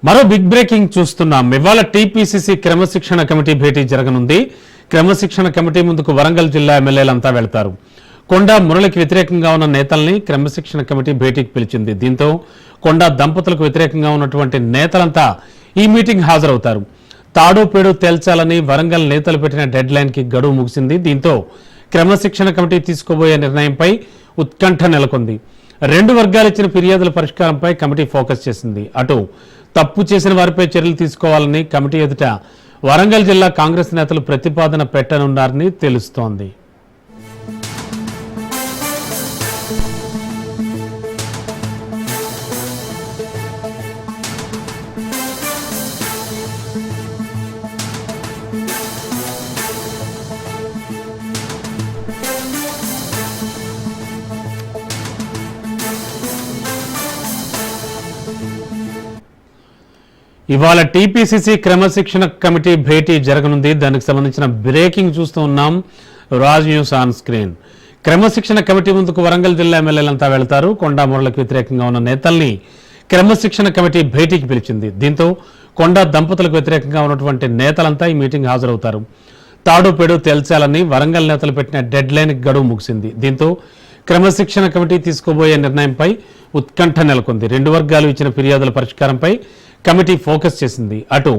మరో big breaking చూస్తున్నాం. ఇవాళ టీపీసీసీ క్రమశిక్షణ కమిటీ భేటీ జరగనుంది. క్రమశిక్షణ కమిటీ ముందుకు వరంగల్ జిల్లా ఎమ్మెల్యేలంతా వెళ్తారు. కొండా మురళికి వ్యతిరేకంగా ఉన్న నేతల్ని క్రమశిక్షణ కమిటీ భేటీకి పిలిచింది. దీంతో కొండా దంపతులకు వ్యతిరేకంగా ఉన్నటువంటి నేతలంతా ఈ మీటింగ్ హాజరవుతారు. తాడో పేడో తేల్చాలని వరంగల్ నేతలు పెట్టిన డెడ్ లైన్ కి గడువు ముగిసింది. దీంతో క్రమశిక్షణ కమిటీ తీసుకోబోయే నిర్ణయంపై ఉత్కంఠ నెలకొంది. రెండు వర్గాలు ఇచ్చిన ఫిర్యాదుల పరిష్కారంపై కమిటీ ఫోకస్ చేసింది. అటు తప్పు చేసిన వారిపై చర్యలు తీసుకోవాలని కమిటీ ఎదుట వరంగల్ జిల్లా కాంగ్రెస్ నేతలు ప్రతిపాదన పెట్టనున్నారని తెలుస్తోంది. ఇవాళ టీపీసీసీ క్రమశిక్షణ కమిటీ భేటీ జరగనుంది. దానికి సంబంధించిన బ్రేకింగ్ చూస్తూ ఉన్నాం. Raj news on screen. క్రమశిక్షణ కమిటీ ముందుకు వరంగల్ జిల్లా ఎమ్మెల్యేలంతా వెళ్తారు. కొండా మురళికి వ్యతిరేకంగా ఉన్న నేతల్ని క్రమశిక్షణ కమిటీ భేటీకి పిలిచింది. దీంతో కొండా దంపతులకు వ్యతిరేకంగా ఉన్నటువంటి నేతలంతా ఈ మీటింగ్ హాజరవుతారు. తాడు పేడు తేల్చాలని వరంగల్ నేతలు పెట్టిన డెడ్ లైన్ గడువు ముగిసింది. దీంతో క్రమశిక్షణ కమిటీ తీసుకోబోయే నిర్ణయంపై ఉత్కంఠ నెలకొంది. రెండు వర్గాలు ఇచ్చిన ఫిర్యాదుల పరిష్కారంపై కమిటీ ఫోకస్ చేసింది. అటు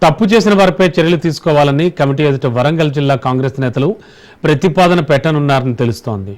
తప్పు చేసిన వారిపై చర్యలు తీసుకోవాలని కమిటీ ఎదుట వరంగల్ జిల్లా కాంగ్రెస్ నేతలు ప్రతిపాదన పెట్టనున్నారని తెలుస్తోంది.